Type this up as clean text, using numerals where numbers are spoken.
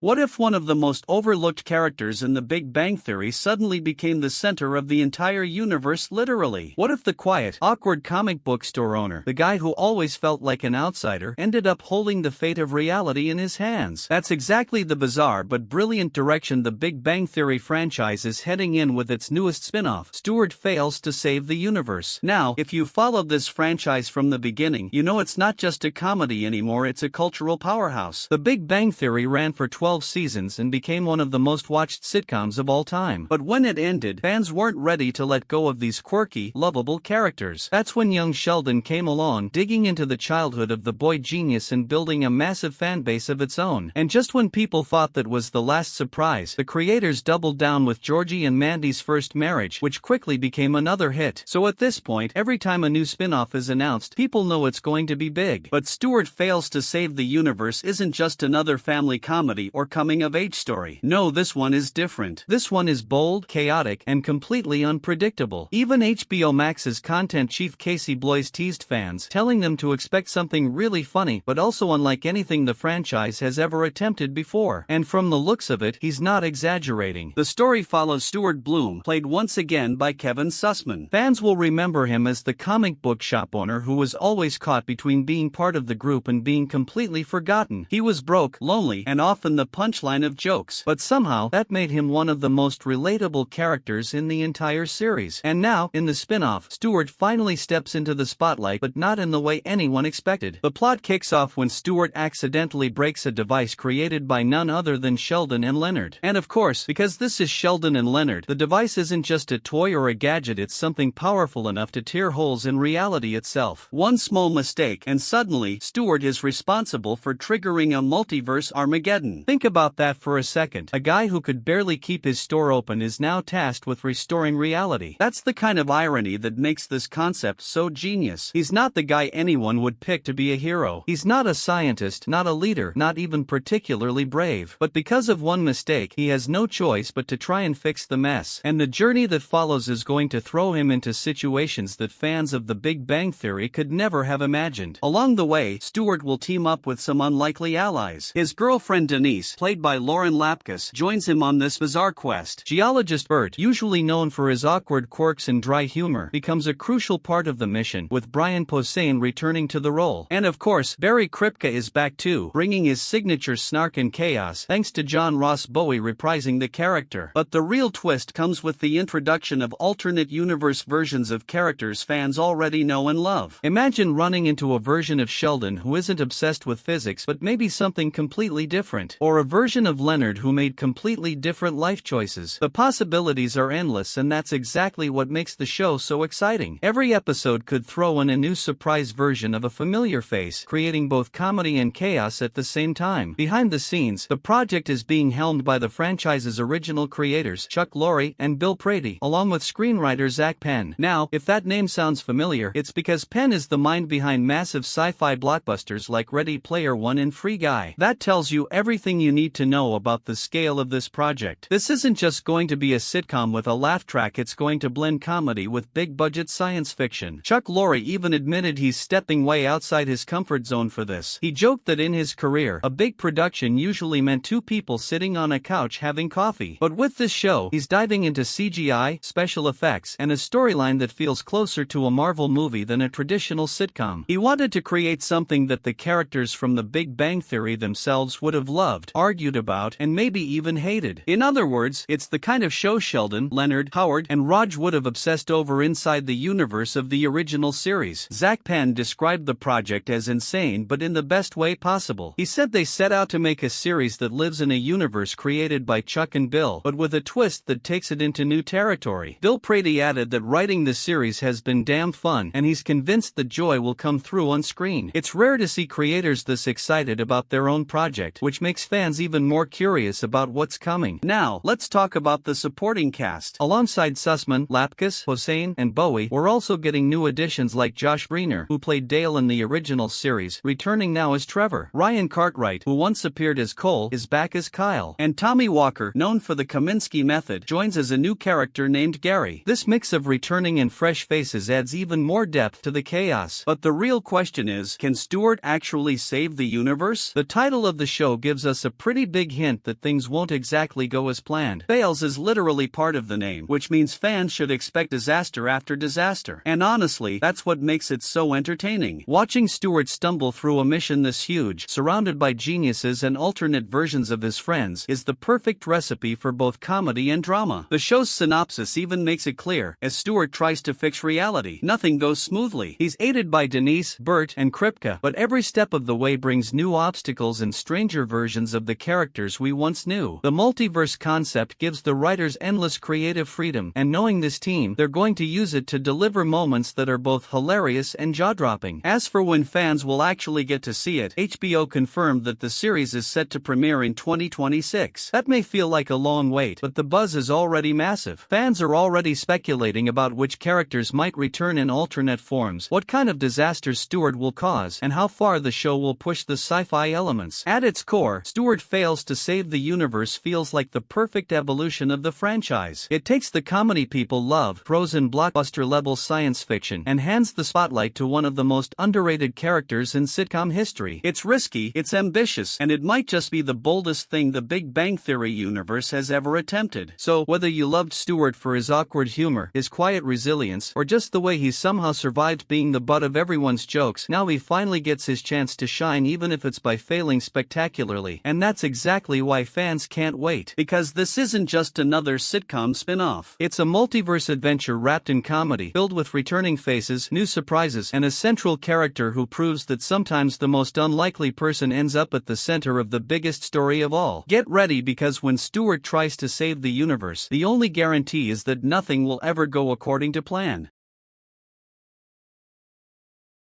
What if one of the most overlooked characters in The Big Bang Theory suddenly became the center of the entire universe literally? What if the quiet, awkward comic book store owner, the guy who always felt like an outsider, ended up holding the fate of reality in his hands? That's exactly the bizarre but brilliant direction the Big Bang Theory franchise is heading in with its newest spin-off, Stuart Fails to Save the Universe. Now, if you followed this franchise from the beginning, you know it's not just a comedy anymore, it's a cultural powerhouse. The Big Bang Theory ran for 12 seasons and became one of the most watched sitcoms of all time. But when it ended, fans weren't ready to let go of these quirky, lovable characters. That's when young Sheldon came along, digging into the childhood of the boy genius and building a massive fanbase of its own. And just when people thought that was the last surprise, the creators doubled down with Georgie and Mandy's first marriage, which quickly became another hit. So at this point, every time a new spin-off is announced, people know it's going to be big. But Stuart Fails to Save the Universe isn't just another family comedy or coming-of-age story. No, this one is different. This one is bold, chaotic, and completely unpredictable. Even HBO Max's content chief Casey Bloys teased fans, telling them to expect something really funny but also unlike anything the franchise has ever attempted before. And from the looks of it, he's not exaggerating. The story follows Stuart Bloom, played once again by Kevin Sussman. Fans will remember him as the comic book shop owner who was always caught between being part of the group and being completely forgotten. He was broke, lonely, and often the punchline of jokes, but somehow that made him one of the most relatable characters in the entire series. And now, in the spin-off, Stuart finally steps into the spotlight, but not in the way anyone expected. The plot kicks off when Stuart accidentally breaks a device created by none other than Sheldon and Leonard. And of course, because this is Sheldon and Leonard, the device isn't just a toy or a gadget, it's something powerful enough to tear holes in reality itself. One small mistake, and suddenly, Stuart is responsible for triggering a multiverse Armageddon. Think about that for a second. A guy who could barely keep his store open is now tasked with restoring reality. That's the kind of irony that makes this concept so genius. He's not the guy anyone would pick to be a hero. He's not a scientist, not a leader, not even particularly brave. But because of one mistake, he has no choice but to try and fix the mess. And the journey that follows is going to throw him into situations that fans of The Big Bang Theory could never have imagined. Along the way, Stuart will team up with some unlikely allies. His girlfriend Denise, played by Lorre and Lapkus, joins him on this bizarre quest. Geologist Bert, usually known for his awkward quirks and dry humor, becomes a crucial part of the mission, with Posehn returning to the role. And of course, Barry Kripke is back too, bringing his signature snark and chaos, thanks to John Ross Bowie reprising the character. But the real twist comes with the introduction of alternate universe versions of characters fans already know and love. Imagine running into a version of Sheldon who isn't obsessed with physics but maybe something completely different, or a version of Leonard who made completely different life choices. The possibilities are endless, and that's exactly what makes the show so exciting. Every episode could throw in a new surprise version of a familiar face, creating both comedy and chaos at the same time. Behind the scenes, the project is being helmed by the franchise's original creators, Chuck Lorre and Bill Prady, along with screenwriter Penn. Now, if that name sounds familiar, it's because Penn is the mind behind massive sci-fi blockbusters like Ready Player One and Free Guy. That tells you everything you need to know about the scale of this project. This isn't just going to be a sitcom with a laugh track, it's going to blend comedy with big-budget science fiction. Chuck Lorre even admitted he's stepping way outside his comfort zone for this. He joked that in his career, a big production usually meant two people sitting on a couch having coffee. But with this show, he's diving into CGI, special effects, and a storyline that feels closer to a Marvel movie than a traditional sitcom. He wanted to create something that the characters from The Big Bang Theory themselves would have loved, argued about, and maybe even hated. In other words, it's the kind of show Sheldon, Leonard, Howard, and Raj would have obsessed over inside the universe of the original series. Penn described the project as insane but in the best way possible. He said they set out to make a series that lives in a universe created by Chuck and Bill, but with a twist that takes it into new territory. Bill Prady added that writing the series has been damn fun, and he's convinced the joy will come through on screen. It's rare to see creators this excited about their own project, which makes fans even more curious about what's coming. Now, let's talk about the supporting cast. Alongside Sussman, Lapkus, Posehn, and Bowie, we're also getting new additions like Josh Brener, who played Dale in the original series, returning now as Trevor. Ryan Cartwright, who once appeared as Cole, is back as Kyle. And Tommy Walker, known for the Kaminsky method, joins as a new character named Gary. This mix of returning and fresh faces adds even more depth to the chaos. But the real question is, can Stuart actually save the universe? The title of the show gives us a a pretty big hint that things won't exactly go as planned. Fails is literally part of the name, which means fans should expect disaster after disaster. And honestly, that's what makes it so entertaining. Watching Stuart stumble through a mission this huge, surrounded by geniuses and alternate versions of his friends, is the perfect recipe for both comedy and drama. The show's synopsis even makes it clear: as Stuart tries to fix reality, nothing goes smoothly. He's aided by Denise, Bert, and Kripke, but every step of the way brings new obstacles and stranger versions of the characters we once knew. The multiverse concept gives the writers endless creative freedom, and knowing this team, they're going to use it to deliver moments that are both hilarious and jaw-dropping. As for when fans will actually get to see it, HBO confirmed that the series is set to premiere in 2026. That may feel like a long wait, but the buzz is already massive. Fans are already speculating about which characters might return in alternate forms, what kind of disasters Stuart will cause, and how far the show will push the sci-fi elements. At its core, Stuart Fails to Save the Universe feels like the perfect evolution of the franchise. It takes the comedy people love, throws in blockbuster-level science fiction, and hands the spotlight to one of the most underrated characters in sitcom history. It's risky, it's ambitious, and it might just be the boldest thing the Big Bang Theory universe has ever attempted. So, whether you loved Stuart for his awkward humor, his quiet resilience, or just the way he somehow survived being the butt of everyone's jokes, now he finally gets his chance to shine, even if it's by failing spectacularly. And that's exactly why fans can't wait. Because this isn't just another sitcom spin-off. It's a multiverse adventure wrapped in comedy, filled with returning faces, new surprises, and a central character who proves that sometimes the most unlikely person ends up at the center of the biggest story of all. Get ready, because when Stuart tries to save the universe, the only guarantee is that nothing will ever go according to plan.